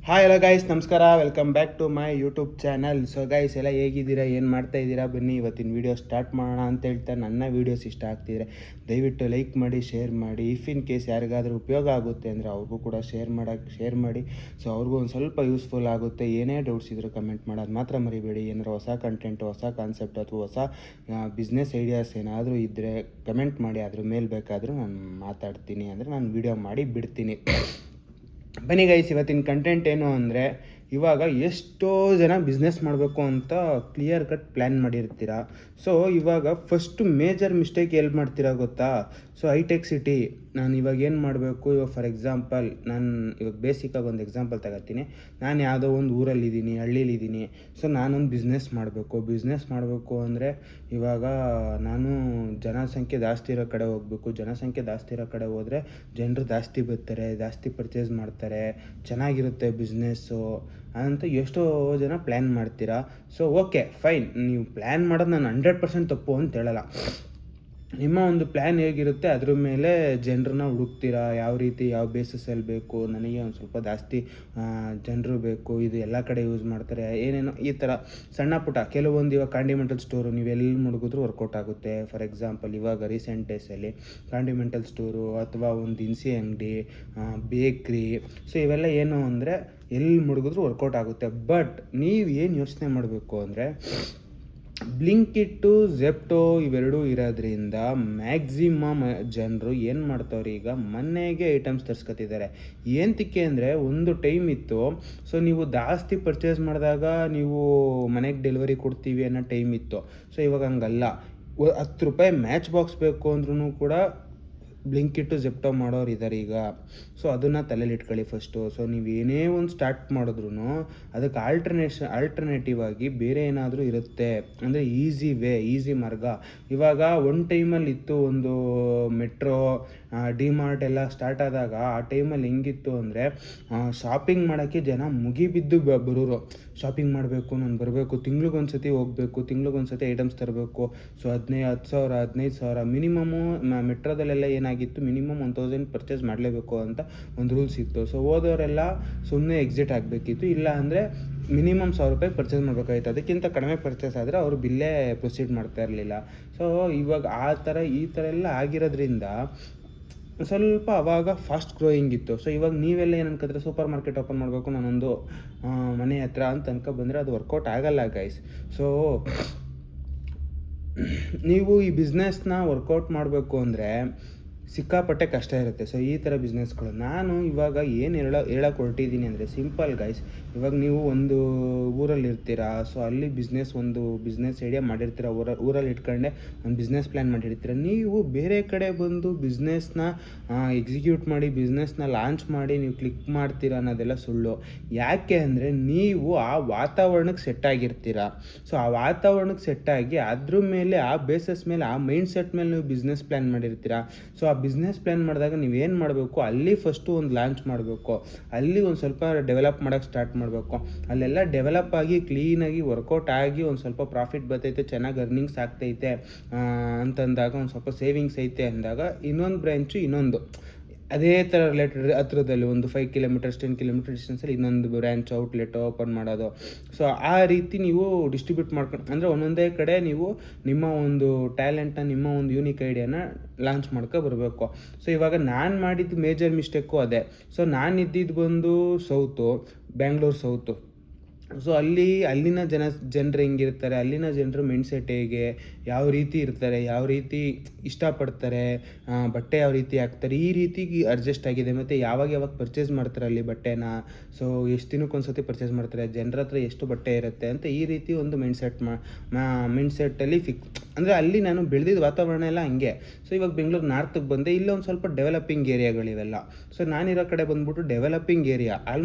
Hi hello guys, ನಮಸ್ಕಾರ. Welcome back to my YouTube channel. So guys ಎಲ್ಲ ಹೇಗಿದ್ದೀರಾ, ಏನು ಮಾಡ್ತಾ ಇದ್ದೀರಾ? ಬನ್ನಿ ಇವತ್ತಿನ ವೀಡಿಯೋ ಸ್ಟಾರ್ಟ್ ಮಾಡೋಣ ಅಂತ ಹೇಳ್ತಾ, ನನ್ನ ವೀಡಿಯೋಸ್ ಇಷ್ಟ ಆಗ್ತಿದ್ರೆ ದಯವಿಟ್ಟು ಲೈಕ್ ಮಾಡಿ, ಶೇರ್ ಮಾಡಿ. ಇಫ್ ಇನ್ ಕೇಸ್ ಯಾರಿಗಾದರೂ ಉಪಯೋಗ ಆಗುತ್ತೆ ಅಂದರೆ ಅವ್ರಿಗೂ ಕೂಡ ಶೇರ್ ಮಾಡಿ. ಸೊ ಅವ್ರಿಗೂ ಒಂದು ಸ್ವಲ್ಪ ಯೂಸ್ಫುಲ್ ಆಗುತ್ತೆ. ಏನೇ ಡೌಟ್ಸ್ ಇದ್ದರೂ ಕಮೆಂಟ್ ಮಾಡೋದು ಮಾತ್ರ ಮರಿಬೇಡಿ. ಏನಾರು ಹೊಸ ಕಂಟೆಂಟು, ಹೊಸ ಕಾನ್ಸೆಪ್ಟ್ ಅಥವಾ ಹೊಸ ಬಿಸ್ನೆಸ್ ಐಡಿಯಾಸ್ ಏನಾದರೂ ಇದ್ದರೆ ಕಮೆಂಟ್ ಮಾಡಿ. ಅದ್ರ ಮೇಲೆ ಬೇಕಾದರೂ ನಾನು ಮಾತಾಡ್ತೀನಿ, ಅಂದರೆ ನಾನು ವೀಡಿಯೋ ಮಾಡಿ ಬಿಡ್ತೀನಿ. ಬನ್ನಿ ಗೈಸ್, ಇವತ್ತಿನ ಕಂಟೆಂಟ್ ಏನು ಅಂದರೆ, ಇವಾಗ ಎಷ್ಟೋ ಜನ ಬಿಸ್ನೆಸ್ ಮಾಡಬೇಕು ಅಂತ ಕ್ಲಿಯರ್ ಕಟ್ ಪ್ಲ್ಯಾನ್ ಮಾಡಿರ್ತೀರ. ಸೊ ಇವಾಗ ಫಸ್ಟು ಮೇಜರ್ ಮಿಸ್ಟೇಕ್ ಎಲ್ಲಿ ಮಾಡ್ತೀರಾ ಗೊತ್ತಾ? ಸೊ ಹೈಟೆಕ್ ಸಿಟಿ, ನಾನು ಇವಾಗ ಏನು ಮಾಡಬೇಕು, ಇವಾಗ ಫಾರ್ ಎಕ್ಸಾಂಪಲ್ ನಾನು ಇವಾಗ ಬೇಸಿಕಾಗಿ ಒಂದು ಎಕ್ಸಾಂಪಲ್ ತಗೋತೀನಿ. ನಾನು ಯಾವುದೋ ಒಂದು ಊರಲ್ಲಿದ್ದೀನಿ, ಹಳ್ಳೀಲಿದ್ದೀನಿ. ಸೊ ನಾನೊಂದು ಬಿಸ್ನೆಸ್ ಮಾಡಬೇಕು ಅಂದರೆ ಇವಾಗ ನಾನು ಜನಸಂಖ್ಯೆ ಜಾಸ್ತಿ ಇರೋ ಕಡೆ ಹೋಗಬೇಕು. ಜನಸಂಖ್ಯೆ ಜಾಸ್ತಿ ಇರೋ ಕಡೆ ಹೋದರೆ ಜನರು ಜಾಸ್ತಿ ಬರ್ತಾರೆ, ಜಾಸ್ತಿ ಪರ್ಚೇಸ್ ಮಾಡ್ತಾರೆ, ಚೆನ್ನಾಗಿರುತ್ತೆ ಬಿಸ್ನೆಸ್ಸು ಅಂತ ಎಷ್ಟೋ ಜನ ಪ್ಲ್ಯಾನ್ ಮಾಡ್ತೀರಾ. ಸೊ ಓಕೆ ಫೈನ್, ನೀವು ಪ್ಲ್ಯಾನ್ ಮಾಡೋದು ನಾನು 100% ತಪ್ಪು ಅಂತ ಹೇಳಲ್ಲ. ನಿಮ್ಮ ಒಂದು ಪ್ಲ್ಯಾನ್ ಹೇಗಿರುತ್ತೆ ಅದ್ರ ಮೇಲೆ ಜನರನ್ನ ಹುಡುಕ್ತೀರಾ. ಯಾವ ರೀತಿ, ಯಾವ ಬೇಸಿಸಲ್ಲಿ ಬೇಕು, ನನಗೆ ಒಂದು ಸ್ವಲ್ಪ ಜಾಸ್ತಿ ಜನರು ಬೇಕು, ಇದು ಎಲ್ಲ ಕಡೆ ಯೂಸ್ ಮಾಡ್ತಾರೆ, ಏನೇನೋ ಈ ಥರ ಸಣ್ಣ ಪುಟ್ಟ ಕೆಲವೊಂದು. ಇವಾಗ ಕಾಂಡಿಮೆಂಟಲ್ ಸ್ಟೋರು ನೀವೆಲ್ಲಿ ಮುಳುಗಿದ್ರೂ ವರ್ಕೌಟ್ ಆಗುತ್ತೆ. ಫಾರ್ ಎಕ್ಸಾಂಪಲ್ ಇವಾಗ ರೀಸೆಂಟ್ ಡೇಸಲ್ಲಿ ಕಾಂಡಿಮೆಂಟಲ್ ಸ್ಟೋರು ಅಥವಾ ಒಂದು ದಿನಸಿ ಅಂಗಡಿ, ಬೇಕ್ರಿ, ಸೊ ಇವೆಲ್ಲ ಏನು ಅಂದರೆ ಎಲ್ಲಿ ಮುಳುಗಿದ್ರೂ ವರ್ಕೌಟ್ ಆಗುತ್ತೆ. ಬಟ್ ನೀವು ಏನು ಯೋಚನೆ ಮಾಡಬೇಕು ಅಂದರೆ, ಬ್ಲಿಂಕಿಟ್ಟು, ಝೆಪ್ಟೋ ಇವೆರಡೂ ಇರೋದ್ರಿಂದ ಮ್ಯಾಕ್ಸಿಮಮ್ ಜನರು ಏನು ಮಾಡ್ತಾವ್ರೆ, ಈಗ ಮನೆಗೆ ಐಟಮ್ಸ್ ತರಿಸ್ಕೊತಿದ್ದಾರೆ. ಏನಕ್ಕೆ ಅಂದರೆ, ಒಂದು ಟೈಮ್ ಇತ್ತು, ಸೊ ನೀವು ಜಾಸ್ತಿ ಪರ್ಚೇಸ್ ಮಾಡಿದಾಗ ನೀವು ಮನೆಗೆ ಡೆಲಿವರಿ ಕೊಡ್ತೀವಿ ಅನ್ನೋ ಟೈಮ್ ಇತ್ತು. ಸೊ ಇವಾಗ ಹಂಗಲ್ಲ. 10 ರೂಪಾಯಿ ಮ್ಯಾಚ್ ಬಾಕ್ಸ್ ಬೇಕು ಅಂದ್ರೂ ಕೂಡ ಬ್ಲಿಂಕಿಟ್ಟು, ಝೆಪ್ಟೋ ಮಾಡೋರು ಇದ್ದಾರೆ ಈಗ. ಸೊ ಅದನ್ನು ತಲೆಯಲ್ಲಿ ಇಟ್ಕೊಳ್ಳಿ ಫಸ್ಟು. ಸೊ ನೀವು ಏನೇ ಒಂದು ಸ್ಟಾರ್ಟ್ ಮಾಡಿದ್ರೂ ಅದಕ್ಕೆ ಆಲ್ಟರ್ನೇಟಿವ್ ಆಗಿ ಬೇರೆ ಏನಾದರೂ ಇರುತ್ತೆ, ಅಂದರೆ ಈಸಿ ಮಾರ್ಗ. ಇವಾಗ ಒಂದು ಟೈಮಲ್ಲಿ ಇತ್ತು, ಒಂದು ಮೆಟ್ರೋ, ಡಿಮಾರ್ಟ್ ಎಲ್ಲ ಸ್ಟಾರ್ಟ್ ಆದಾಗ ಆ ಟೈಮಲ್ಲಿ ಹೆಂಗಿತ್ತು ಅಂದರೆ, ಶಾಪಿಂಗ್ ಮಾಡೋಕ್ಕೆ ಜನ ಮುಗಿಬಿದ್ದು ಬರೋರು. ಶಾಪಿಂಗ್ ಮಾಡಬೇಕು, ನಾನು ಬರಬೇಕು, ತಿಂಗ್ಳಿಗೊಂದ್ಸತಿ ಹೋಗಬೇಕು, ತಿಂಗ್ಳಿಗೊಂದ್ಸತಿ ಐಟಮ್ಸ್ ತರಬೇಕು. So 10,000 15,000 minimum. ಮೆಟ್ರೋದಲ್ಲೆಲ್ಲ ಏನಾಗಿತ್ತು, ಮಿನಿಮಮ್ 1,000 ಪರ್ಚೇಸ್ ಮಾಡಲೇಬೇಕು ಅಂತ ಒಂದು ರೂಲ್ಸ್ ಇತ್ತು. ಸೊ ಹೋದವರೆಲ್ಲ ಸುಮ್ಮನೆ ಎಕ್ಸಿಟ್ ಆಗಬೇಕಿತ್ತು. ಇಲ್ಲ ಅಂದರೆ ಮಿನಿಮಮ್ 1,000 ರೂಪಾಯಿ ಪರ್ಚೇಸ್ ಮಾಡಬೇಕಾಯ್ತು. ಅದಕ್ಕಿಂತ ಕಡಿಮೆ ಪರ್ಚೇಸ್ ಆದರೆ ಅವರು ಬಿಲ್ಲೇ ಪ್ರೊಸೀಡ್ ಮಾಡ್ತಾ ಇರಲಿಲ್ಲ. ಸೊ ಇವಾಗ ಈ ಥರ ಎಲ್ಲ ಆಗಿರೋದ್ರಿಂದ ಸ್ವಲ್ಪ ಅವಾಗ ಫಾಸ್ಟ್ ಗ್ರೋಯಿಂಗ್ ಇತ್ತು. ಸೊ ಇವಾಗ ನೀವೆಲ್ಲ ಏನು ಅನ್ಕೋದ್ರೆ, ಸೂಪರ್ ಮಾರ್ಕೆಟ್ ಓಪನ್ ಮಾಡಬೇಕು ನಾನೊಂದು ಮನೆ ಹತ್ರ ಅಂತ ಬಂದರೆ ಅದು ವರ್ಕೌಟ್ ಆಗಲ್ಲ ಗೈಸ್. ಸೊ ನೀವು ಈ ಬಿಸ್ನೆಸ್ನ ವರ್ಕೌಟ್ ಮಾಡಬೇಕು ಅಂದರೆ ಸಿಕ್ಕಾಪಟ್ಟೆ ಕಷ್ಟ ಇರುತ್ತೆ. ಸೊ ಈ ಥರ ಬಿಸ್ನೆಸ್ಗಳು ನಾನು ಇವಾಗ ಏನು ಹೇಳಕ್ಕೆ ಹೊರಟಿದ್ದೀನಿ ಅಂದರೆ, ಸಿಂಪಲ್ ಗೈಸ್. ಇವಾಗ ನೀವು ಒಂದು ಊರಲ್ಲಿ ಇರ್ತೀರಾ. ಸೊ ಅಲ್ಲಿ ಒಂದು ಬಿಸ್ನೆಸ್ ಐಡಿಯಾ ಮಾಡಿರ್ತೀರ, ಊರಲ್ಲಿ ಇಟ್ಕೊಂಡೆ ಒಂದು ಬಿಸ್ನೆಸ್ ಪ್ಲ್ಯಾನ್ ಮಾಡಿರ್ತೀರ. ನೀವು ಬೇರೆ ಕಡೆ ಬಂದು ಬಿಸ್ನೆಸ್ನ ಎಕ್ಸಿಕ್ಯೂಟ್ ಮಾಡಿ, ಬಿಸ್ನೆಸ್ನ ಲಾಂಚ್ ಮಾಡಿ ನೀವು ಕ್ಲಿಕ್ ಮಾಡ್ತೀರಾ ಅನ್ನೋದೆಲ್ಲ ಸುಳ್ಳು. ಯಾಕೆ ಅಂದರೆ, ನೀವು ಆ ವಾತಾವರಣಕ್ಕೆ ಸೆಟ್ ಆಗಿರ್ತೀರ. ಸೊ ಆ ವಾತಾವರಣಕ್ಕೆ ಸೆಟ್ಟಾಗಿ ಅದ್ರ ಮೇಲೆ, ಆ ಬೇಸಸ್ ಮೇಲೆ, ಆ ಮೈಂಡ್ ಸೆಟ್ ಮೇಲೆ ನೀವು ಬಿಸ್ನೆಸ್ ಪ್ಲ್ಯಾನ್ ಮಾಡಿರ್ತೀರ. ಸೊ ಆ ಬಿಸ್ನೆಸ್ ಪ್ಲ್ಯಾನ್ ಮಾಡಿದಾಗ ನೀವೇನು ಮಾಡಬೇಕು, ಅಲ್ಲಿ ಫಸ್ಟು ಒಂದು ಲಾಂಚ್ ಮಾಡಬೇಕು, ಅಲ್ಲಿ ಒಂದು ಸ್ವಲ್ಪ ಡೆವಲಪ್ ಮಾಡೋಕ್ಕೆ ಸ್ಟಾರ್ಟ್ ಮಾಡಬೇಕು. ಅಲ್ಲೆಲ್ಲ ಡೆವಲಪ್ ಆಗಿ ಕ್ಲೀನಾಗಿ ವರ್ಕೌಟ್ ಆಗಿ ಒಂದು ಸ್ವಲ್ಪ ಪ್ರಾಫಿಟ್ ಬರ್ತೈತೆ, ಚೆನ್ನಾಗಿ ಅರ್ನಿಂಗ್ಸ್ ಆಗ್ತೈತೆ ಅಂತಂದಾಗ, ಒಂದು ಸ್ವಲ್ಪ ಸೇವಿಂಗ್ಸ್ ಐತೆ ಅಂದಾಗ ಇನ್ನೊಂದು ಬ್ರ್ಯಾಂಚು, ಇನ್ನೊಂದು ಅದೇ ಥರ ರಿಲೇಟೆಡ್ ಹತ್ರದಲ್ಲಿ ಒಂದು 5 ಕಿಲೋಮೀಟರ್ಸ್ 10 ಕಿಲೋಮೀಟರ್ ಡಿಸ್ಟೆನ್ಸಲ್ಲಿ ಇನ್ನೊಂದು ಬ್ರ್ಯಾಂಚ್ ಔಟ್ಲೆಟ್ ಓಪನ್ ಮಾಡೋದು. ಸೊ ಆ ರೀತಿ ನೀವು ಡಿಸ್ಟ್ರಿಬ್ಯೂಟ್ ಮಾಡ್ಕೊಂಡು, ಅಂದರೆ ಒಂದೊಂದೇ ಕಡೆ ನೀವು ನಿಮ್ಮ ಒಂದು ಟ್ಯಾಲೆಂಟ್ನ, ನಿಮ್ಮ ಒಂದು ಯೂನಿಕ್ ಐಡಿಯಾನ ಲಾಂಚ್ ಬರಬೇಕು. ಸೊ ಇವಾಗ ನಾನು ಮಾಡಿದ್ದು ಮೇಜರ್ ಮಿಸ್ಟೇಕು ಅದೇ. ಸೊ ನಾನು ಇದ್ದಿದ್ದು ಬಂದು ಬ್ಯಾಂಗ್ಳೂರು ಸೌತು. ಸೊ ಅಲ್ಲಿನ ಜನರು ಹೆಂಗಿರ್ತಾರೆ, ಅಲ್ಲಿನ ಜನರು ಮೈಂಡ್ಸೆಟ್ ಹೇಗೆ, ಯಾವ ರೀತಿ ಇರ್ತಾರೆ, ಯಾವ ರೀತಿ ಇಷ್ಟಪಡ್ತಾರೆ, ಬಟ್ಟೆ ಯಾವ ರೀತಿ ಹಾಕ್ತಾರೆ, ಈ ರೀತಿ ಅಡ್ಜಸ್ಟ್ ಆಗಿದೆ. ಮತ್ತು ಯಾವಾಗ ಪರ್ಚೇಸ್ ಮಾಡ್ತಾರೆ ಅಲ್ಲಿ ಬಟ್ಟೆನ. ಸೊ ಎಷ್ಟು ದಿನಕ್ಕೊಂದ್ಸತಿ ಪರ್ಚೇಸ್ ಮಾಡ್ತಾರೆ, ಜನರ ಹತ್ರ ಎಷ್ಟು ಬಟ್ಟೆ ಇರುತ್ತೆ ಅಂತ, ಈ ರೀತಿ ಒಂದು ಮೈಂಡ್ಸೆಟ್ಟಲ್ಲಿ ಫಿಕ್ಸ್. ಅಂದರೆ ಅಲ್ಲಿ ನಾನು ಬೆಳೆದಿದ್ದ ವಾತಾವರಣ ಎಲ್ಲ ಹಂಗೆ. ಸೊ ಇವಾಗ ಬೆಂಗಳೂರು ನಾರ್ತಿಗೆ ಬಂದೆ, ಇಲ್ಲೊಂದು ಸ್ವಲ್ಪ ಡೆವಲಪಿಂಗ್ ಏರಿಯಾಗಳಿವೆಲ್ಲ. ಸೊ ನಾನಿರೋ ಕಡೆ ಬಂದ್ಬಿಟ್ಟು ಡೆವಲಪಿಂಗ್ ಏರಿಯಾ,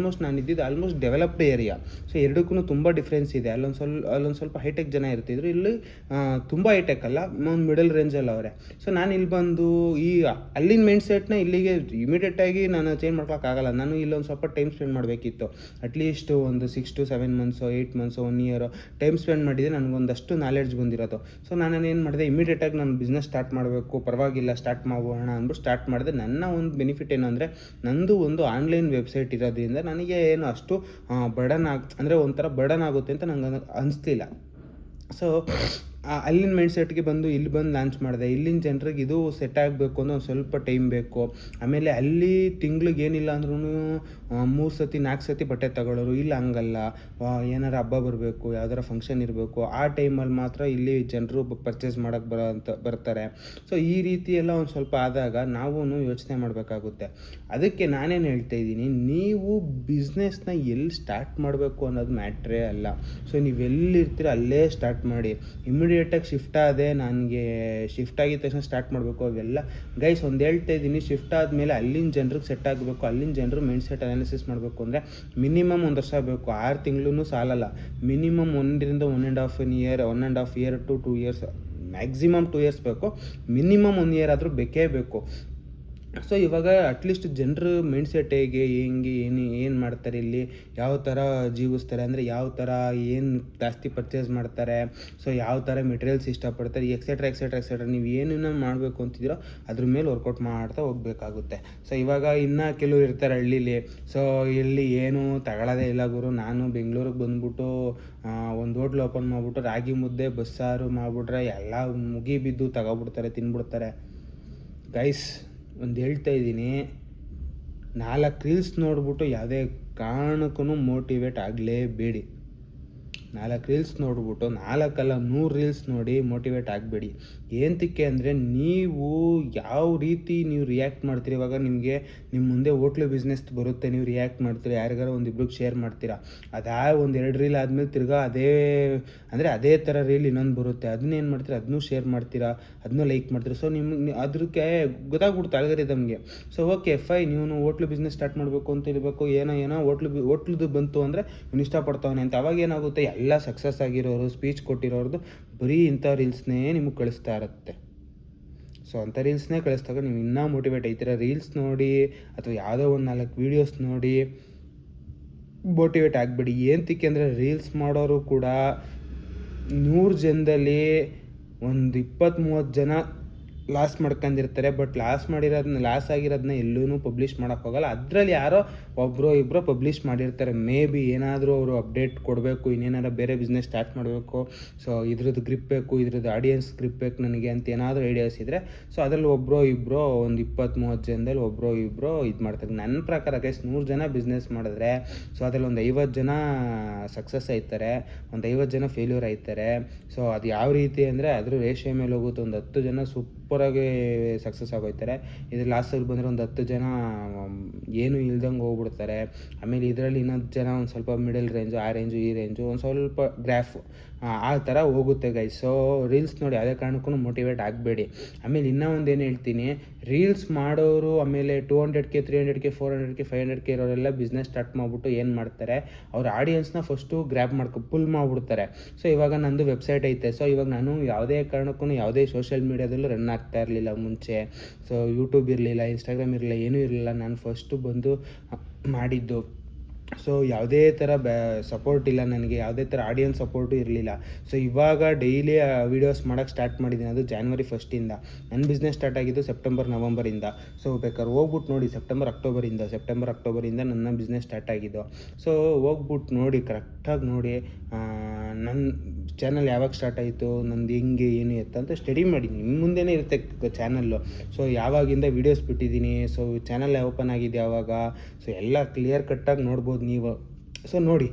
ನಾನಿದ್ದಿದ್ದು ಆಲ್ಮೋಸ್ಟ್ ಡೆವಲಪ್ಡ್ ಏರಿಯಾ. ಸೊ ಎರಡಕ್ಕೂ ತುಂಬ ಡಿಫ್ರೆನ್ಸ್ ಇದೆ. ಅಲ್ಲೊಂದು ಸ್ವಲ್ಪ ಹೈಟೆಕ್ ಜನ ಇರ್ತಿದ್ರು, ಇಲ್ಲಿ ತುಂಬ ಹೈಟೆಕ್ ಅಲ್ಲ, ಒಂದು ಮಿಡಲ್ ರೇಂಜಲ್ಲಿ ಅವರೇ. ಸೊ ನಾನು ಇಲ್ಲಿ ಬಂದು ಅಲ್ಲಿನ ಮೈಂಡ್ ಸೆಟ್ನ ಇಲ್ಲಿಗೆ ಇಮಿಡಿಯೇಟಾಗಿ ನಾನು ಚೇಂಜ್ ಮಾಡ್ಕೊಳಕ್ಕಾಗಲ್ಲ. ನಾನು ಇಲ್ಲೊಂದು ಸ್ವಲ್ಪ ಟೈಮ್ ಸ್ಪೆಂಡ್ ಮಾಡಬೇಕಿತ್ತು. ಅಟ್ಲೀಸ್ಟ್ ಒಂದು 6 to 7 months 8 months 1 year time spend ಮಾಡಿದರೆ ನನಗೊಂದಷ್ಟು ನಾಲೆಡ್ಜ್ ಬಂದಿರೋದು. ಸೊ ನಾನು ಏನು ಮಾಡಿದೆ, ಇಮಿಡಿಯೇಟಾಗಿ ನಾನು ಬಿಸ್ನೆಸ್ ಸ್ಟಾರ್ಟ್ ಮಾಡಬೇಕು, ಪರವಾಗಿಲ್ಲ ಸ್ಟಾರ್ಟ್ ಮಾಡೋಣ ಅಂದ್ಬಿಟ್ಟು ಸ್ಟಾರ್ಟ್ ಮಾಡಿದೆ. ನನ್ನ ಒಂದು ಬೆನಿಫಿಟ್ ಏನು ಅಂದರೆ, ನಂದು ಒಂದು ಆನ್ಲೈನ್ ವೆಬ್ಸೈಟ್ ಇರೋದ್ರಿಂದ ನನಗೆ ಏನು ಅಷ್ಟು ಅಂದರೆ ಒಂಥರ ಬರ್ಡನ್ ಆಗುತ್ತೆ ಅಂತ ನಂಗೆ ಅನಿಸ್ಲಿಲ್ಲ. ಸೊ ಅಲ್ಲಿನ ಮೈಂಡ್ ಸೆಟ್ಗೆ ಬಂದು ಇಲ್ಲಿ ಬಂದು ಲಾಂಚ್ ಮಾಡಿದೆ. ಇಲ್ಲಿನ ಜನರಿಗೆ ಇದು ಸೆಟ್ ಆಗಬೇಕು ಅಂದರೆ ಒಂದು ಸ್ವಲ್ಪ ಟೈಮ್ ಬೇಕು. ಆಮೇಲೆ ಅಲ್ಲಿ ತಿಂಗ್ಳಿಗೆ ಏನಿಲ್ಲ ಅಂದ್ರೂ 3 ಸತಿ 4 ಸತಿ ಬಟ್ಟೆ ತಗೊಳ್ಳೋರು. ಇಲ್ಲಿ ಹಂಗಲ್ಲ, ಏನಾರು ಹಬ್ಬ ಬರಬೇಕು, ಯಾವ್ದಾರ ಫಂಕ್ಷನ್ ಇರಬೇಕು, ಆ ಟೈಮಲ್ಲಿ ಮಾತ್ರ ಇಲ್ಲಿ ಜನರು ಪರ್ಚೇಸ್ ಮಾಡೋಕ್ಕೆ ಬರ್ತಾರೆ. ಸೊ ಈ ರೀತಿ ಎಲ್ಲ ಒಂದು ಸ್ವಲ್ಪ ಆದಾಗ ನಾವು ಯೋಚನೆ ಮಾಡಬೇಕಾಗುತ್ತೆ. ಅದಕ್ಕೆ ನಾನೇನು ಹೇಳ್ತಾ ಇದ್ದೀನಿ, ನೀವು ಬಿಸ್ನೆಸ್ನ ಎಲ್ಲಿ ಸ್ಟಾರ್ಟ್ ಮಾಡಬೇಕು ಅನ್ನೋದು ಮ್ಯಾಟ್ರೇ ಅಲ್ಲ. ಸೊ ನೀವು ಎಲ್ಲಿರ್ತೀರ ಅಲ್ಲೇ ಸ್ಟಾರ್ಟ್ ಮಾಡಿ. ಇಮಿಡಿಯೇಟಾಗಿ ಶಿಫ್ಟ್ ಆದೆ, ನನಗೆ ಶಿಫ್ಟ್ ಆಗಿದ ತಕ್ಷಣ ಸ್ಟಾರ್ಟ್ ಮಾಡಬೇಕು ಅವೆಲ್ಲ ಗೈಸ್ ಒಂದು ಹೇಳ್ತಾ ಇದ್ದೀನಿ. ಶಿಫ್ಟ್ ಆದಮೇಲೆ ಅಲ್ಲಿನ ಜನರಿಗೆ ಸೆಟ್ ಆಗಬೇಕು, ಅಲ್ಲಿನ ಜನರು ಮೈಂಡ್ ಸೆಟ್ ಅನಾಲಿಸಿಸ್ ಮಾಡಬೇಕು ಅಂದರೆ ಮಿನಿಮಮ್ 1 ವರ್ಷ ಬೇಕು. 6 ತಿಂಗಳು ಸಾಲಲ್ಲ. Minimum 1 to 1.5 year to 2 years, maximum 2 years ಬೇಕು. ಮಿನಿಮಮ್ 1 year ಆದರೂ ಬೇಕೇ ಬೇಕು. ಸೊ ಇವಾಗ ಅಟ್ಲೀಸ್ಟ್ ಜನರ ಮೈಂಡ್ ಸೆಟ್ ಹೇಗೆ, ಹೆಂಗೆ, ಏನು ಮಾಡ್ತಾರೆ, ಇಲ್ಲಿ ಯಾವ ಥರ ಜೀವಿಸ್ತಾರೆ, ಅಂದರೆ ಯಾವ ಥರ ಏನು ಜಾಸ್ತಿ ಪರ್ಚೇಸ್ ಮಾಡ್ತಾರೆ, ಸೊ ಯಾವ ಥರ ಮೆಟೀರಿಯಲ್ಸ್ ಇಷ್ಟಪಡ್ತಾರೆ, ಎಕ್ಸೆಟ್ರಾ ನೀವು ಏನೇನು ಮಾಡಬೇಕು ಅಂತಿದ್ದೀರೋ ಅದ್ರ ಮೇಲೆ ವರ್ಕೌಟ್ ಮಾಡ್ತಾ ಹೋಗಬೇಕಾಗುತ್ತೆ. ಸೊ ಇವಾಗ ಇನ್ನೂ ಕೆಲವ್ರು ಇರ್ತಾರೆ ಹಳ್ಳೀಲಿ, ಸೊ ಇಲ್ಲಿ ಏನು ತಗೊಳ್ಳೋದೇ ಇಲ್ಲ ಗುರು, ನಾನು ಬೆಂಗಳೂರಿಗೆ ಬಂದ್ಬಿಟ್ಟು ಒಂದು ಹೋಟ್ಲ್ ಓಪನ್ ಮಾಡಿಬಿಟ್ಟು ರಾಗಿ ಮುದ್ದೆ ಬಸ್ಸಾರು ಮಾಡಿಬಿಟ್ರೆ ಎಲ್ಲ ಮುಗಿಬಿದ್ದು ತಗೊಬಿಡ್ತಾರೆ, ತಿನ್ಬಿಡ್ತಾರೆ. ಗೈಸ್ ಒಂದು ಹೇಳ್ತಾ ಇದ್ದೀನಿ, 4 ರೀಲ್ಸ್ ನೋಡ್ಬಿಟ್ಟು ಯಾವುದೇ ಕಾರಣಕ್ಕೂ ಮೋಟಿವೇಟ್ ಆಗಲೇಬೇಡಿ. 4 ರೀಲ್ಸ್ ನೋಡ್ಬಿಟ್ಟು 4 ಅಲ್ಲ 100 ರೀಲ್ಸ್ ನೋಡಿ ಮೋಟಿವೇಟ್ ಆಗಬೇಡಿ. ಏನಕ್ಕೆ ಅಂದರೆ, ನೀವು ಯಾವ ರೀತಿ ನೀವು ರಿಯಾಕ್ಟ್ ಮಾಡ್ತೀರಿ, ಇವಾಗ ನಿಮಗೆ ನಿಮ್ಮ ಮುಂದೆ ಹೋಟ್ಲು ಬಿಸ್ನೆಸ್ ಬರುತ್ತೆ, ನೀವು ರಿಯಾಕ್ಟ್ ಮಾಡ್ತೀರಿ, ಯಾರಿಗಾರ ಒಂದಿಬ್ರಿಗೆ ಶೇರ್ ಮಾಡ್ತೀರಾ, ಒಂದು 2 ರೀಲ್ ಆದಮೇಲೆ ತಿರ್ಗಾ ಅದೇ ಥರ ರೀಲ್ ಇನ್ನೊಂದು ಬರುತ್ತೆ, ಅದನ್ನೇನು ಮಾಡ್ತೀರಾ, ಅದನ್ನೂ ಶೇರ್ ಮಾಡ್ತೀರಾ, ಅದನ್ನೂ ಲೈಕ್ ಮಾಡ್ತೀರಾ. ಸೊ ನಿಮ್ಗೆ ಅದಕ್ಕೆ ಗೊತ್ತಾಗ್ಬಿಡ್ತು ಆಲ್ಗರಿದಮ್ಗೆ. ಸೊ ಓಕೆ ಫೈನ್, ನೀವು ಹೋಟ್ಲು ಬಿಸ್ನೆಸ್ ಸ್ಟಾರ್ಟ್ ಮಾಡಬೇಕು ಅಂತ ಇರಬೇಕು, ಏನೋ ಹೋಟ್ಲದು ಬಂತು ಅಂದರೆ ಇವ್ನು ಇಷ್ಟಪಡ್ತಾವನೆ ಅಂತ. ಅವಾಗ ಏನಾಗುತ್ತೆ, ಎಲ್ಲ ಸಕ್ಸಸ್ ಆಗಿರೋರು, ಸ್ಪೀಚ್ ಕೊಟ್ಟಿರೋರ್ದು ಬರೀ ಇಂಥ ರೀಲ್ಸ್ನೇ ನಿಮಗೆ ಕಳಿಸ್ತಾ ಇರುತ್ತೆ. ಸೊ ಅಂಥ ರೀಲ್ಸ್ನೇ ಕಳಿಸ್ದಾಗ ನೀವು ಇನ್ನೂ ಮೋಟಿವೇಟ್ ಆಗ್ತೀರ. ರೀಲ್ಸ್ ನೋಡಿ ಅಥವಾ ಯಾವುದೋ ಒಂದು 4 ವೀಡಿಯೋಸ್ ನೋಡಿ ಮೋಟಿವೇಟ್ ಆಗಬೇಡಿ. ಏನಕ್ಕೆ ಅಂದರೆ, ರೀಲ್ಸ್ ಮಾಡೋರು ಕೂಡ 100 ಜನದಲ್ಲಿ ಒಂದು 20-30 ಜನ ಲಾಸ್ ಮಾಡ್ಕೊಂಡಿರ್ತಾರೆ. ಬಟ್ ಲಾಸ್ ಆಗಿರೋದನ್ನ ಎಲ್ಲೂ ಪಬ್ಲಿಷ್ ಮಾಡೋಕ್ಕೋಗಲ್ಲ. ಅದರಲ್ಲಿ ಯಾರೋ ಇಬ್ಬರೋ ಪಬ್ಲಿಷ್ ಮಾಡಿರ್ತಾರೆ. ಮೇ ಬಿ ಏನಾದರೂ ಅವರು ಅಪ್ಡೇಟ್ ಕೊಡಬೇಕು, ಇನ್ನೇನಾರ ಬೇರೆ ಬಿಸ್ನೆಸ್ ಸ್ಟಾರ್ಟ್ ಮಾಡಬೇಕು, ಸೊ ಇದ್ರದ್ದು ಗ್ರಿಪ್ ಬೇಕು, ಇದ್ರದ್ದು ಆಡಿಯನ್ಸ್ ಗ್ರಿಪ್ ಬೇಕು ನನಗೆ ಅಂತ ಏನಾದರೂ ಐಡಿಯಾಸ್ ಇದ್ದರೆ, ಸೊ ಅದರಲ್ಲಿ ಇಬ್ಬರೋ ಒಂದು 20-30 ಜನದಲ್ಲಿ ಇಬ್ಬರೋ ಇದು ಮಾಡ್ತಾರೆ. ನನ್ನ ಪ್ರಕಾರ ಗೈಸ್, 100 ಜನ ಬಿಸ್ನೆಸ್ ಮಾಡಿದ್ರೆ ಸೊ ಅದರಲ್ಲಿ ಒಂದು 50 ಜನ ಸಕ್ಸಸ್ ಆಯ್ತಾರೆ, ಒಂದು 50 ಜನ ಫೇಲ್ಯೂರ್ ಆಯ್ತಾರೆ. ಸೊ ಅದು ಯಾವ ರೀತಿ ಅಂದರೆ, ಅದ್ರ ರೇಷಿಯೋ ಮೇಲೆ ಹೋಗುತ್ತೆ. ಒಂದು 10 ಜನ ಸೂಪರಾಗಿ ಸಕ್ಸಸ್ ಆಗೋಯ್ತಾರೆ. ಇದ್ರ ಲಾಸ್ಟಲ್ಲಿ ಬಂದರೆ ಒಂದು 10 ಜನ ಏನು ಇಲ್ದಂಗೆ ಹೋಗ್ಬಿಡ್ತಾರೆ. ಆಮೇಲೆ ಇದರಲ್ಲಿ ಇನ್ನೊಂದು ಜನ ಒಂದು ಸ್ವಲ್ಪ ಮಿಡಲ್ ರೇಂಜು, ಆ ರೇಂಜು ಈ ರೇಂಜು, ಒಂದು ಸ್ವಲ್ಪ ಗ್ರಾಫ್ ಆ ಥರ ಹೋಗುತ್ತೆ ಗೈಸ್. ಸೊ ರೀಲ್ಸ್ ನೋಡಿ ಯಾವುದೇ ಕಾರಣಕ್ಕೂ ಮೋಟಿವೇಟ್ ಆಗಬೇಡಿ. ಆಮೇಲೆ ಇನ್ನೂ ಒಂದೇನು ಹೇಳ್ತೀನಿ, ರೀಲ್ಸ್ ಮಾಡೋರು ಆಮೇಲೆ 200K 300K 400K 500K ಇರೋರೆಲ್ಲ ಬಿಸ್ನೆಸ್ ಸ್ಟಾರ್ಟ್ ಮಾಡಿಬಿಟ್ಟು ಏನು ಮಾಡ್ತಾರೆ, ಅವ್ರ ಆಡಿಯನ್ಸ್ನ ಫಸ್ಟು ಗ್ರ್ಯಾಬ್ ಫುಲ್ ಮಾಡಿಬಿಡ್ತಾರೆ. ಸೊ ಇವಾಗ ನಂದು ವೆಬ್ಸೈಟ್ ಐತೆ. ಸೊ ಇವಾಗ ನಾನು ಯಾವುದೇ ಕಾರಣಕ್ಕೂ ಯಾವುದೇ ಸೋಷಿಯಲ್ ಮೀಡಿಯಾದಲ್ಲೂ ರನ್ ಆಗ್ತಾ ಇರಲಿಲ್ಲ ಮುಂಚೆ. ಸೊ ಯೂಟ್ಯೂಬ್ ಇರಲಿಲ್ಲ, ಇನ್ಸ್ಟಾಗ್ರಾಮ್ ಇರಲಿಲ್ಲ, ಏನೂ ಇರಲಿಲ್ಲ. ನಾನು ಫಸ್ಟು ಬಂದು ಮಾಡಿದ್ದು. ಸೊ ಯಾವುದೇ ಥರ ಸಪೋರ್ಟ್ ಇಲ್ಲ ನನಗೆ, ಯಾವುದೇ ಥರ ಆಡಿಯನ್ಸ್ ಸಪೋರ್ಟು ಇರಲಿಲ್ಲ. ಸೊ ಇವಾಗ ಡೈಲಿ ವೀಡಿಯೋಸ್ ಮಾಡೋಕ್ಕೆ ಸ್ಟಾರ್ಟ್ ಮಾಡಿದ್ದೀನಿ. ಅದು January 1st. ನನ್ನ ಬಿಸ್ನೆಸ್ ಸ್ಟಾರ್ಟ್ ಆಗಿದ್ದು September-November. ಸೊ ಬೇಕಾದ್ರೆ ಹೋಗ್ಬಿಟ್ಟು ನೋಡಿ, ಸೆಪ್ಟೆಂಬರ್-ಅಕ್ಟೋಬರಿಂದ ನನ್ನ ಬಿಸ್ನೆಸ್ ಸ್ಟಾರ್ಟ್ ಆಗಿದ್ದು. ಸೊ ಹೋಗ್ಬಿಟ್ಟು ನೋಡಿ, ಕರೆಕ್ಟಾಗಿ ನೋಡಿ ನನ್ನ ಚಾನಲ್ ಯಾವಾಗ ಸ್ಟಾರ್ಟ್ ಆಯಿತು, ನಂದು ಹೆಂಗೆ ಏನು ಅಂತ ಸ್ಟಡಿ ಮಾಡಿ. ನಿಮ್ಮ ಮುಂದೆನೇ ಇರುತ್ತೆ ಚಾನಲ್ಲು. ಸೊ ಯಾವಾಗಿಂದ ವೀಡಿಯೋಸ್ ಬಿಟ್ಟಿದ್ದೀನಿ, ಸೊ ಚಾನಲ್ ಓಪನ್ ಆಗಿದೆ ಯಾವಾಗ, ಸೊ ಎಲ್ಲ ಕ್ಲಿಯರ್ ಕಟ್ಟಾಗಿ ನೋಡ್ಬೋದು ನೀವು. ಸೊ ನೋಡಿ,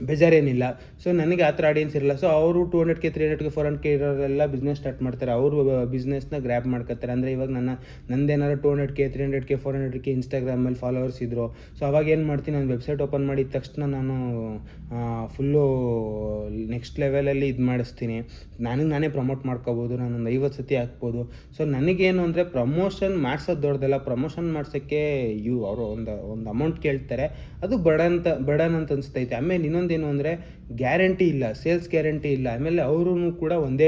ಬೇಜಾರೇನಿಲ್ಲ. ಸೊ ನನಗೆ ಆ ಥರ ಆಡಿಯನ್ಸ್ ಇರಲ್ಲ. ಸೊ ಅವರು 200K 300K 400K ಇರೋರೆಲ್ಲ ಬಿಸ್ನೆಸ್ ಸ್ಟಾರ್ಟ್ ಮಾಡ್ತಾರೆ, ಅವರು ಬಿಸ್ನೆಸ್ನ ಗ್ರ್ಯಾಬ್ ಮಾಡ್ಕೊತಾರೆ. ಅಂದರೆ ಇವಾಗ ನಂದೇನಾದ್ರು 200K 300K 400K ಇನ್ಸ್ಟಾಗ್ರಾಮಲ್ಲಿ ಫಾಲೋವರ್ಸ್ ಇದ್ದರು. ಸೊ ಅವಾಗ ಏನು ಮಾಡ್ತೀನಿ, ನಾನು ವೆಬ್ಸೈಟ್ ಓಪನ್ ಮಾಡಿದ ತಕ್ಷಣ ನಾನು ಫುಲ್ಲು ನೆಕ್ಸ್ಟ್ ಲೆವೆಲಲ್ಲಿ ಇದು ಮಾಡಿಸ್ತೀನಿ. ನಾನೇ ಪ್ರಮೋಟ್ ಮಾಡ್ಕೋಬೋದು, ನಾನೊಂದು 50 ಸತಿ ಹಾಕ್ಬೋದು. ಸೊ ನನಗೇನು ಅಂದರೆ, ಪ್ರಮೋಷನ್ ಮಾಡ್ಸೋದು ದೊಡ್ಡದಲ್ಲ. ಪ್ರಮೋಷನ್ ಮಾಡ್ಸೋಕ್ಕೆ ಅವರು ಒಂದು ಅಮೌಂಟ್ ಕೇಳ್ತಾರೆ, ಅದು ಬಡನ್ ಅಂತ ಅನಿಸ್ತೈತೆ. ಆಮೇಲೆ ಇನ್ನೊಂದು ಇನ್ನೊಂದೇನು ಅಂದರೆ ಗ್ಯಾರಂಟಿ ಇಲ್ಲ, ಸೇಲ್ಸ್ ಗ್ಯಾರಂಟಿ ಇಲ್ಲ. ಆಮೇಲೆ ಅವರು ಕೂಡ ಒಂದೇ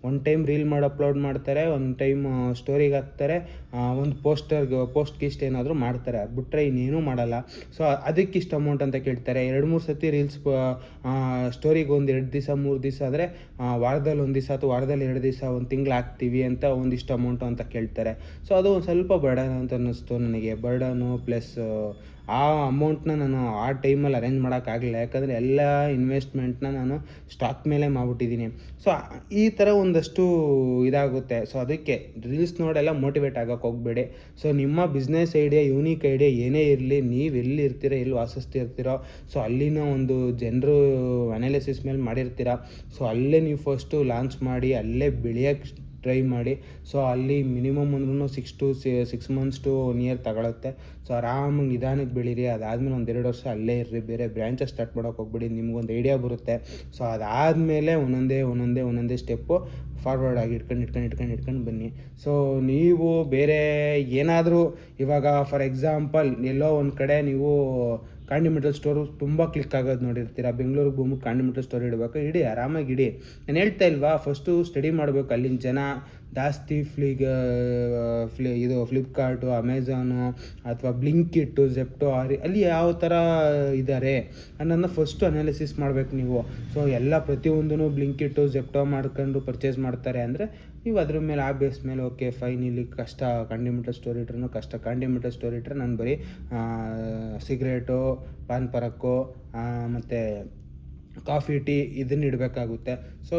ಒಂದು ಟೈಮ್ ರೀಲ್ ಮಾಡಿ ಅಪ್ಲೋಡ್ ಮಾಡ್ತಾರೆ, ಒಂದು ಟೈಮ್ ಸ್ಟೋರಿಗೆ ಹಾಕ್ತಾರೆ, ಒಂದು ಪೋಸ್ಟ್ ಗೀಸ್ಟ್ ಏನಾದರೂ ಮಾಡ್ತಾರೆ, ಬಿಟ್ಟರೆ ಇನ್ನೇನೂ ಮಾಡಲ್ಲ. ಸೊ ಅದಕ್ಕಿಷ್ಟು ಅಮೌಂಟ್ ಅಂತ ಕೇಳ್ತಾರೆ. 2-3 ಸತಿ ರೀಲ್ಸ್ ಸ್ಟೋರಿಗೆ ಒಂದು 2 ದಿವಸ 3 ದಿವಸ ಆದರೆ ವಾರದಲ್ಲಿ 1 ದಿವಸ ಅಥವಾ ವಾರದಲ್ಲಿ 2 ದಿವಸ, ಒಂದು ತಿಂಗಳು ಹಾಕ್ತೀವಿ ಅಂತ ಒಂದಿಷ್ಟು ಅಮೌಂಟು ಅಂತ ಕೇಳ್ತಾರೆ. ಸೊ ಅದು ಒಂದು ಸ್ವಲ್ಪ ಬರ್ಡನ್ ಅಂತ ಅನ್ನಿಸ್ತು ನನಗೆ. ಬರ್ಡನು ಪ್ಲಸ್ ಆ ಅಮೌಂಟ್ನ ನಾನು ಆ ಟೈಮಲ್ಲಿ ಅರೇಂಜ್ ಮಾಡೋಕ್ಕಾಗಲಿಲ್ಲ. ಯಾಕಂದರೆ ಎಲ್ಲ ಇನ್ವೆಸ್ಟ್ಮೆಂಟ್ನ ನಾನು ಸ್ಟಾಕ್ ಮೇಲೆ ಮಾಡಿಬಿಟ್ಟಿದ್ದೀನಿ. ಸೊ ಈ ಥರ ಒಂದಷ್ಟು ಇದಾಗುತ್ತೆ. ಸೊ ಅದಕ್ಕೆ ರೀಲ್ಸ್ ನೋಡೆಲ್ಲ ಮೋಟಿವೇಟ್ ಆಗೋಕ್ಕೆ ಹೋಗಬೇಡಿ. ಸೊ ನಿಮ್ಮ ಬಿಸ್ನೆಸ್ ಐಡಿಯಾ, ಯೂನಿಕ್ ಐಡಿಯಾ ಏನೇ ಇರಲಿ, ನೀವು ಎಲ್ಲಿ ಇರ್ತೀರೋ, ಎಲ್ಲಿ ವಾಸಿಸ್ತಿರ್ತೀರೋ, ಸೊ ಅಲ್ಲಿನ ಒಂದು ಜನರು ಅನಾಲಿಸಿಸ್ ಮೇಲೆ ಮಾಡಿರ್ತೀರ. ಸೊ ಅಲ್ಲೇ ನೀವು ಫಸ್ಟು ಲಾಂಚ್ ಮಾಡಿ ಅಲ್ಲೇ ಬೆಳೆಯೋಕ್ಕೆ ಟ್ರೈ ಮಾಡಿ. ಸೊ ಅಲ್ಲಿ ಮಿನಿಮಮ್ ಅಂದ್ರೂ 6 ಮಂತ್ಸ್ ಟು 1 year ತಗೊಳುತ್ತೆ. ಸೊ ಆರಾಮಾಗಿ ನಿಧಾನಕ್ಕೆ ಬೆಳೀರಿ. ಅದಾದಮೇಲೆ 1-2 ವರ್ಷ ಅಲ್ಲೇ ಇರ್ರಿ, ಬೇರೆ ಬ್ರ್ಯಾಂಚಸ್ ಸ್ಟಾರ್ಟ್ ಮಾಡೋಕೆ ಹೋಗ್ಬೇಡಿ. ನಿಮ್ಗೊಂದು ಐಡಿಯಾ ಬರುತ್ತೆ. ಸೊ ಅದಾದಮೇಲೆ ಒಂದೊಂದೇ ಸ್ಟೆಪ್ಪು ಫಾರ್ವರ್ಡ್ ಆಗಿ ಇಟ್ಕೊಂಡು ಬನ್ನಿ. ಸೊ ನೀವು ಬೇರೆ ಏನಾದರೂ ಇವಾಗ ಫಾರ್ ಎಕ್ಸಾಂಪಲ್ ಎಲ್ಲೋ ಒಂದು ಕಡೆ ನೀವು ಕಾಂಡಿಮೆಂಟಲ್ ಸ್ಟೋರು ತುಂಬ ಕ್ಲಿಕ್ ಆಗೋದು ನೋಡಿರ್ತೀರ. ಬೆಂಗಳೂರಿಗೆ ಬಂದ್ಬಿಟ್ಟು ಕಾಂಡಿಮೆಂಟಲ್ ಸ್ಟೋರ್ ಇಡಬೇಕು, ಆರಾಮಾಗಿ ಇಡಿ. ನಾನು ಹೇಳ್ತಾ ಇಲ್ವಾ, ಫಸ್ಟು ಸ್ಟಡಿ ಮಾಡಬೇಕು ಅಲ್ಲಿನ ಜನ ಜಾಸ್ತಿ ಫ್ಲಿಪ್ಕಾರ್ಟು, ಅಮೆಝಾನು ಅಥವಾ ಬ್ಲಿಂಕಿಟ್ಟು, ಜೆಪ್ಟೋ ಅಲ್ಲಿ ಯಾವ ಥರ ಇದ್ದಾರೆ ಅನ್ನೋದನ್ನ ಫಸ್ಟು ಅನಾಲಿಸಿಸ್ ಮಾಡಬೇಕು ನೀವು. ಸೊ ಎಲ್ಲ ಪ್ರತಿಯೊಂದೂ ಬ್ಲಿಂಕಿಟ್ಟು, ಜೆಪ್ಟೋ ಮಾಡ್ಕೊಂಡು ಪರ್ಚೇಸ್ ಮಾಡ್ತಾರೆ ಅಂದರೆ ನೀವು ಅದ್ರ ಮೇಲೆ ಆ ಬೇಸ್ ಮೇಲೆ ಓಕೆ ಫೈನ್, ಇಲ್ಲಿ ಕಷ್ಟ ಕಾಂಡಿಮೆಂಟಲ್ ಸ್ಟೋರ್ ಇಟ್ರೂ ಕಷ್ಟ. ಕಾಂಡಿಮೆಂಟಲ್ ಸ್ಟೋರ್ ಇಟ್ಟರೆ ನಾನು ಬರೀ ಸಿಗರೇಟು, ಪಾನ್ ಪರಕ್ಕು ಮತ್ತು ಕಾಫಿ ಟೀ ಇದನ್ನ ಇಡಬೇಕಾಗುತ್ತೆ. ಸೊ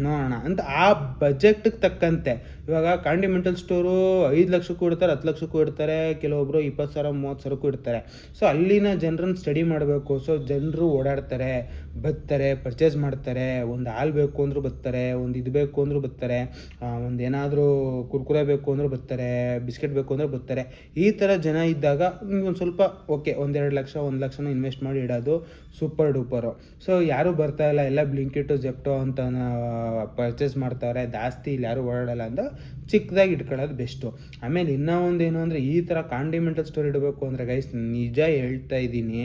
ನೋಡೋಣ ಅಂತ ಆ ಬಜೆಟ್ಗೆ ತಕ್ಕಂತೆ. ಇವಾಗ ಕಾಂಡಿಮೆಂಟಲ್ ಸ್ಟೋರು 5 ಲಕ್ಷಕ್ಕೂ ಇಡ್ತಾರೆ, 10 ಲಕ್ಷಕ್ಕೂ ಇಡ್ತಾರೆ, ಕೆಲವೊಬ್ಬರು 20,000-30,000ಕ್ಕೂ ಇಡ್ತಾರೆ. ಸೊ ಅಲ್ಲಿನ ಜನರನ್ನು ಸ್ಟಡಿ ಮಾಡಬೇಕು. ಸೊ ಜನರು ಓಡಾಡ್ತಾರೆ, ಬರ್ತಾರೆ, ಪರ್ಚೇಸ್ ಮಾಡ್ತಾರೆ. ಒಂದು ಹಾಲು ಬೇಕು ಅಂದರೂ ಬರ್ತಾರೆ, ಒಂದು ಇದು ಬೇಕು ಅಂದರೂ ಬರ್ತಾರೆ, ಒಂದು ಏನಾದರೂ ಕುರ್ಕುರೆ ಬೇಕು ಅಂದರೂ ಬರ್ತಾರೆ, ಬಿಸ್ಕೆಟ್ ಬೇಕು ಅಂದರೆ ಬರ್ತಾರೆ. ಈ ಥರ ಜನ ಇದ್ದಾಗ ಒಂದು ಸ್ವಲ್ಪ ಓಕೆ 1-2 ಲಕ್ಷ 1 ಲಕ್ಷನ ಇನ್ವೆಸ್ಟ್ ಮಾಡಿ ಇಡೋದು ಸೂಪರ್ ಡೂಪರು. ಸೊ ಯಾರೂ ಬರ್ತಾಯಿಲ್ಲ, ಎಲ್ಲ ಬ್ಲಿಂಕಿಟ್ಟು, ಜೆಪ್ಟೋ ಅಂತ ಪರ್ಚೇಸ್ ಮಾಡ್ತಾರೆ ಜಾಸ್ತಿ, ಇಲ್ಲಿ ಯಾರೂ ಓಡಾಡಲ್ಲ ಅಂತ ಚಿಕ್ಕದಾಗಿ ಇಟ್ಕೊಳ್ಳೋದು ಬೆಸ್ಟು. ಆಮೇಲೆ ಇನ್ನೂ ಒಂದೇನು ಅಂದರೆ, ಈ ಥರ ಕಾಂಡಿಮೆಂಟಲ್ ಸ್ಟೋರ್ ಇಡಬೇಕು ಅಂದರೆ ಗೈಸ್ ನಿಜ ಹೇಳ್ತಾ ಇದ್ದೀನಿ.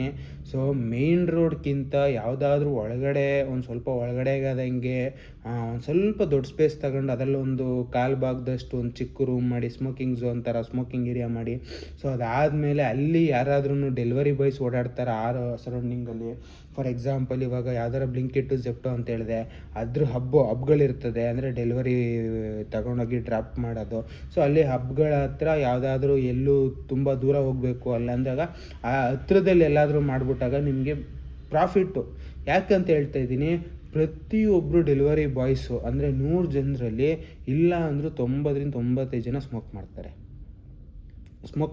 ಸೊ ಮೇನ್ ರೋಡ್ಗಿಂತ ಯಾವುದಾದ್ರೂ ಒಳಗಡೆ ಒಂದು ಸ್ವಲ್ಪ ಒಳಗಡೆಗಾದಂಗೆ ಒಂದು ಸ್ವಲ್ಪ ದೊಡ್ಡ ಸ್ಪೇಸ್ ತಗೊಂಡು ಅದರಲ್ಲೊಂದು ಕಾಲು ಭಾಗದಷ್ಟು ಒಂದು ಚಿಕ್ಕ ರೂಮ್ ಮಾಡಿ, ಸ್ಮೋಕಿಂಗ್ ಝೋನ್ ಥರ ಸ್ಮೋಕಿಂಗ್ ಏರಿಯಾ ಮಾಡಿ. ಸೊ ಅದಾದಮೇಲೆ ಅಲ್ಲಿ ಯಾರಾದ್ರೂ ಡೆಲಿವರಿ ಬಾಯ್ಸ್ ಓಡಾಡ್ತಾರೆ ಆ ಸರೌಂಡಿಂಗಲ್ಲಿ. ಫಾರ್ ಎಕ್ಸಾಂಪಲ್ ಇವಾಗ ಯಾವ್ದಾರ ಬ್ಲಿಂಕಿಟ್ಟು, ಜೆಪ್ಟೋ ಅಂತ ಹೇಳಿದೆ, ಅದ್ರ ಹಬ್ಗಳಿರ್ತದೆ, ಅಂದರೆ ಡೆಲಿವರಿ ತಗೊಂಡೋಗಿ ಡ್ರಾಪ್ ಮಾಡೋದು. ಸೊ ಅಲ್ಲಿ ಹಬ್ಗಳ ಹತ್ರ ಯಾವುದಾದ್ರೂ ಎಲ್ಲೂ ತುಂಬ ದೂರ ಹೋಗಬೇಕು ಅಲ್ಲ ಅಂದಾಗ ಆ ಹತ್ರದಲ್ಲಿ ಎಲ್ಲಾದರೂ ಮಾಡಿಬಿಟ್ಟಾಗ ನಿಮಗೆ ಪ್ರಾಫಿಟ್ಟು. ಯಾಕಂತ ಹೇಳ್ತಾ ಇದ್ದೀನಿ, ಪ್ರತಿಯೊಬ್ಬರು ಡೆಲಿವರಿ ಬಾಯ್ಸು ಅಂದರೆ 100 ಜನರಲ್ಲಿ ಇಲ್ಲ ಅಂದರೂ 90-95 ಜನ ಸ್ಮೋಕ್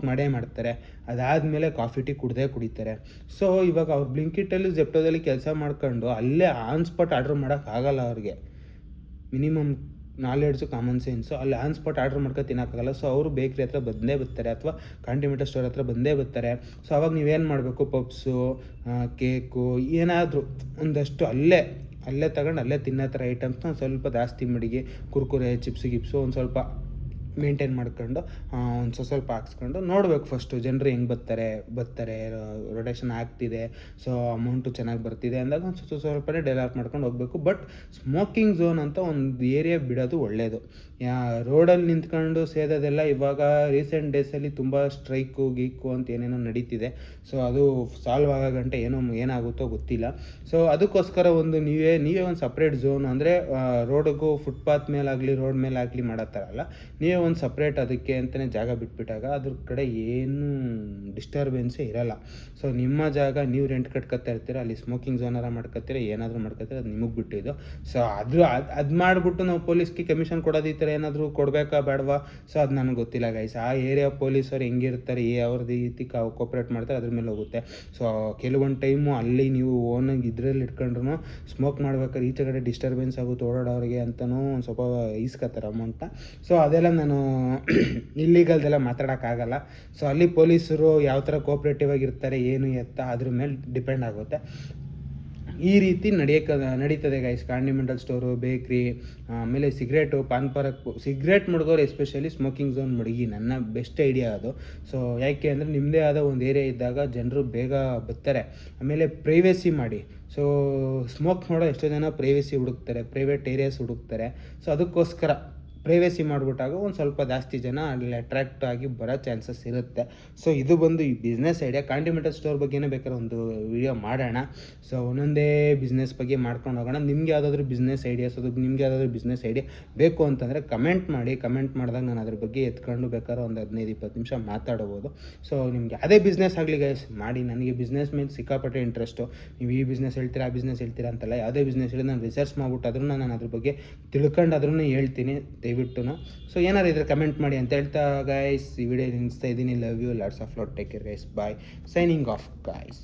ಮಾಡೇ ಮಾಡ್ತಾರೆ. ಅದಾದಮೇಲೆ ಕಾಫಿ ಟೀ ಕುಡಿತಾರೆ. ಸೊ ಇವಾಗ ಅವ್ರು ಬ್ಲಿಂಕಿಟ್ಟಲ್ಲಿ, ಜೆಪ್ಟೋದಲ್ಲಿ ಕೆಲಸ ಮಾಡ್ಕೊಂಡು ಅಲ್ಲೇ ಆನ್ ಸ್ಪಾಟ್ ಆರ್ಡ್ರ್ ಮಾಡೋಕ್ಕಾಗಲ್ಲ. ಅವ್ರಿಗೆ ಮಿನಿಮಮ್ ನಾಲೆಡ್ಜು, ಕಾಮನ್ ಸೆನ್ಸು. ಅಲ್ಲಿ ಆನ್ ಸ್ಪಾಟ್ ಆರ್ಡ್ರ್ ಮಾಡ್ಕೊಂಡು ತಿನ್ನೋಕ್ಕಾಗಲ್ಲ. ಸೊ ಅವರು ಬೇಕ್ರಿ ಹತ್ರ ಬಂದೇ ಬರ್ತಾರೆ ಅಥವಾ ಕಾಂಡಿಮೆಂಟಲ್ ಸ್ಟೋರ್ ಹತ್ರ ಬಂದೇ ಬರ್ತಾರೆ. ಸೊ ಅವಾಗ ನೀವೇನು ಮಾಡಬೇಕು, ಪಪ್ಸು, ಕೇಕು ಏನಾದರೂ ಒಂದಷ್ಟು ಅಲ್ಲೇ ತಗೊಂಡು ಅಲ್ಲೇ ತಿನ್ನೋ ಥರ ಐಟಮ್ಸ್ನ ಸ್ವಲ್ಪ ಜಾಸ್ತಿ ಮಡಿಗೆ, ಕುರ್ಕುರೆ, ಚಿಪ್ಸು ಒಂದು ಸ್ವಲ್ಪ ಮೇಂಟೈನ್ ಮಾಡ್ಕೊಂಡು ಒಂದು ಸ್ವಲ್ಪ ಹಾಕ್ಸ್ಕೊಂಡು ನೋಡಬೇಕು ಫಸ್ಟು ಜನರು ಹೆಂಗೆ ಬರ್ತಾರೆ, ರೊಟೇಷನ್ ಆಗ್ತಿದೆ, ಸೊ ಅಮೌಂಟು ಚೆನ್ನಾಗಿ ಬರ್ತಿದೆ ಅಂದಾಗ ಒಂದು ಸ್ವಲ್ಪನೇ ಡೆವಲಪ್ ಮಾಡ್ಕೊಂಡು ಹೋಗಬೇಕು. ಬಟ್ ಸ್ಮೋಕಿಂಗ್ ಝೋನ್ ಅಂತ ಒಂದು ಏರಿಯಾ ಬಿಡೋದು ಒಳ್ಳೆಯದು. ರೋಡಲ್ಲಿ ನಿಂತ್ಕೊಂಡು ಸೇದೋದೆಲ್ಲ ಇವಾಗ ರೀಸೆಂಟ್ ಡೇಸಲ್ಲಿ ತುಂಬ ಸ್ಟ್ರೈಕು ಗೀಕು ಅಂತ ಏನೇನೋ ನಡೀತಿದೆ. ಸೊ ಅದು ಸಾಲ್ವ್ ಆಗೋ ಗಂಟೆ ಏನಾಗುತ್ತೋ ಗೊತ್ತಿಲ್ಲ. ಸೊ ಅದಕ್ಕೋಸ್ಕರ ಒಂದು ನೀವೇ ಒಂದು ಸಪ್ರೇಟ್ ಝೋನ್ ಅಂದರೆ ರೋಡಿಗೂ ಫುಟ್ಪಾತ್ ಮೇಲಾಗಲಿ ರೋಡ್ ಮೇಲಾಗಲಿ ಮಾಡೋ ಥರ ಅಲ್ಲ, ನೀವೇ ಒಂದು ಸಪ್ರೇಟ್ ಅದಕ್ಕೆ ಅಂತಲೇ ಜಾಗ ಬಿಟ್ಬಿಟ್ಟಾಗ ಅದ್ರ ಕಡೆ ಏನು ಡಿಸ್ಟರ್ಬೆನ್ಸೇ ಇರೋಲ್ಲ. ಸೊ ನಿಮ್ಮ ಜಾಗ ನೀವು ರೆಂಟ್ ಕಟ್ಕೊತಾ ಇರ್ತೀರ, ಅಲ್ಲಿ ಸ್ಮೋಕಿಂಗ್ ಝೋನಾರ ಮಾಡ್ಕೊತೀರ, ಏನಾದರೂ ಮಾಡ್ಕೊತೀರ, ಅದು ನಿಮಗೆ ಬಿಟ್ಟಿದ್ದು. ಸೊ ಅದು ಮಾಡಿಬಿಟ್ಟು ನಾವು ಪೊಲೀಸ್ಗೆ ಕಮಿಷನ್ ಕೊಡೋದು ಈ ಥರ ಏನಾದರೂ ಕೊಡಬೇಕಾ ಬೇಡವಾ, ಸೊ ಅದು ನನಗೆ ಗೊತ್ತಿಲ್ಲ ಗೈಸ್. ಆ ಏರಿಯಾ ಪೊಲೀಸರು ಹೆಂಗಿರ್ತಾರೆ, ಅವ್ರದ್ದು ರೀತಿ ಕೋಪ್ರೇಟ್ ಮಾಡ್ತಾರೆ, ಅದ್ರ ಮೇಲೆ ಹೋಗುತ್ತೆ. ಸೊ ಕೆಲವೊಂದು ಟೈಮು ಅಲ್ಲಿ ನೀವು ಓನಾಗಿ ಇದರಲ್ಲಿ ಇಟ್ಕೊಂಡ್ರು ಸ್ಮೋಕ್ ಮಾಡ್ಬೇಕಾದ್ರೆ ಈಚೆ ಕಡೆ ಡಿಸ್ಟರ್ಬೆನ್ಸ್ ಆಗುತ್ತೆ ಓಡಾಡೋರಿಗೆ ಅಂತಲೂ ಒಂದು ಸ್ವಲ್ಪ ಈಸ್ಕೊತಾರೆ ಅಮೌಂಟ್ನ. ಸೊ ಅದೆಲ್ಲ ನಾನು ಇಲ್ಲಿಗಲ್ದೆಲ್ಲ ಮಾತಾಡೋಕ್ಕಾಗಲ್ಲ. ಸೊ ಅಲ್ಲಿ ಪೊಲೀಸರು ಯಾವ ಥರ ಕೋಪ್ರೇಟಿವ್ ಆಗಿರ್ತಾರೆ ಏನು ಎತ್ತ ಅದ್ರ ಮೇಲೆ ಡಿಪೆಂಡ್ ಆಗುತ್ತೆ. ಈ ರೀತಿ ನಡೀತದೆ ಗೈಸ್. ಕಾಂಡಿಮೆಂಟಲ್ ಸ್ಟೋರು, ಬೇಕ್ರಿ, ಆಮೇಲೆ ಸಿಗರೇಟು, ಪಾನ್ ಪರಕ್, ಸಿಗರೇಟ್ ಮುಡ್ಗೋರು ಎಸ್ಪೆಷಲಿ ಸ್ಮೋಕಿಂಗ್ ಝೋನ್ ಮಡಗಿ, ನನ್ನ ಬೆಸ್ಟ್ ಐಡಿಯಾ ಅದು. ಸೊ ಯಾಕೆ ಅಂದರೆ ನಿಮ್ಮದೇ ಆದ ಒಂದು ಏರಿಯಾ ಇದ್ದಾಗ ಜನರು ಬೇಗ ಬರ್ತಾರೆ. ಆಮೇಲೆ ಪ್ರೈವೇಸಿ ಮಾಡಿ. ಸೊ ಸ್ಮೋಕ್ ಮಾಡೋ ಎಷ್ಟೋ ಜನ ಪ್ರೈವೇಸಿ ಹುಡುಕ್ತಾರೆ, ಪ್ರೈವೇಟ್ ಏರಿಯಾಸ್ ಹುಡುಕ್ತಾರೆ. ಸೊ ಅದಕ್ಕೋಸ್ಕರ ಪ್ರೈವೇಸಿ ಮಾಡಿಬಿಟ್ಟಾಗ ಒಂದು ಸ್ವಲ್ಪ ಜಾಸ್ತಿ ಜನ ಅಲ್ಲಿ ಅಟ್ರ್ಯಾಕ್ಟ್ ಆಗಿ ಬರೋ ಚಾನ್ಸಸ್ ಇರುತ್ತೆ. ಸೊ ಇದು ಬಂದು ಈ ಬಿಸ್ನೆಸ್ ಐಡಿಯಾ. ಕಾಂಡಿಮೆಂಟಲ್ ಸ್ಟೋರ್ ಬಗ್ಗೆನೇ ಬೇಕಾದ್ರೆ ಒಂದು ವಿಡಿಯೋ ಮಾಡೋಣ. ಸೊ ಒಂದೊಂದೇ ಬಿಸ್ನೆಸ್ ಬಗ್ಗೆ ಮಾಡ್ಕೊಂಡು ಹೋಗೋಣ. ನಿಮ್ಗೆ ಯಾವುದಾದ್ರೂ ಬಿಸ್ನೆಸ್ ಐಡಿಯಾಸ್, ಅದು ನಿಮ್ಗೆ ಯಾವುದಾದ್ರೂ ಬಿಸ್ನೆಸ್ ಐಡಿಯಾ ಬೇಕು ಅಂತಂದರೆ ಕಮೆಂಟ್ ಮಾಡಿ. ಕಮೆಂಟ್ ಮಾಡಿದಾಗ ನಾನು ಅದ್ರ ಬಗ್ಗೆ ಎತ್ಕೊಂಡು ಬೇಕಾದ್ರೆ ಒಂದು 15-20 ನಿಮಿಷ ಮಾತಾಡ್ಬೋದು. ಸೊ ನಿಮ್ಗೆ ಯಾವುದೇ ಬಿಸ್ನೆಸ್ ಆಗಲಿ ಗೈಸ್ ಮಾಡಿ. ನನಗೆ ಬಿಸ್ನೆಸ್ ಮೇಲೆ ಸಿಕ್ಕಾಪಟ್ಟೆ ಇಂಟ್ರೆಸ್ಟು. ನೀವು ಈ ಬಿಸ್ನೆಸ್ ಹೇಳ್ತೀರಾ, ಆ ಬಿಸ್ನೆಸ್ ಹೇಳ್ತೀರಾ ಅಂತಲ್ಲ, ಯಾವುದೇ ಬಿಸ್ನೆಸ್ ಹೇಳಿ ನಾನು ರಿಸರ್ಚ್ ಮಾಡ್ಬಿಟ್ಟು ಆದ್ರೂ ನಾನು ಅದ್ರ ಬಗ್ಗೆ ತಿಳ್ಕೊಂಡಾದ್ರೂ ಹೇಳ್ತೀನಿ ದಯವಿಟ್ಟು. ಸೊ ಏನಾರು ಇದ್ರೆ ಕಮೆಂಟ್ ಮಾಡಿ ಅಂತ ಹೇಳ್ತಾ ಗೈಸ್ ಈ ವಿಡಿಯೋ ನಿಲ್ಲಿಸ್ತಾ ಇದ್ದೀನಿ. Love you, lots of love, take care guys, bye, signing off guys.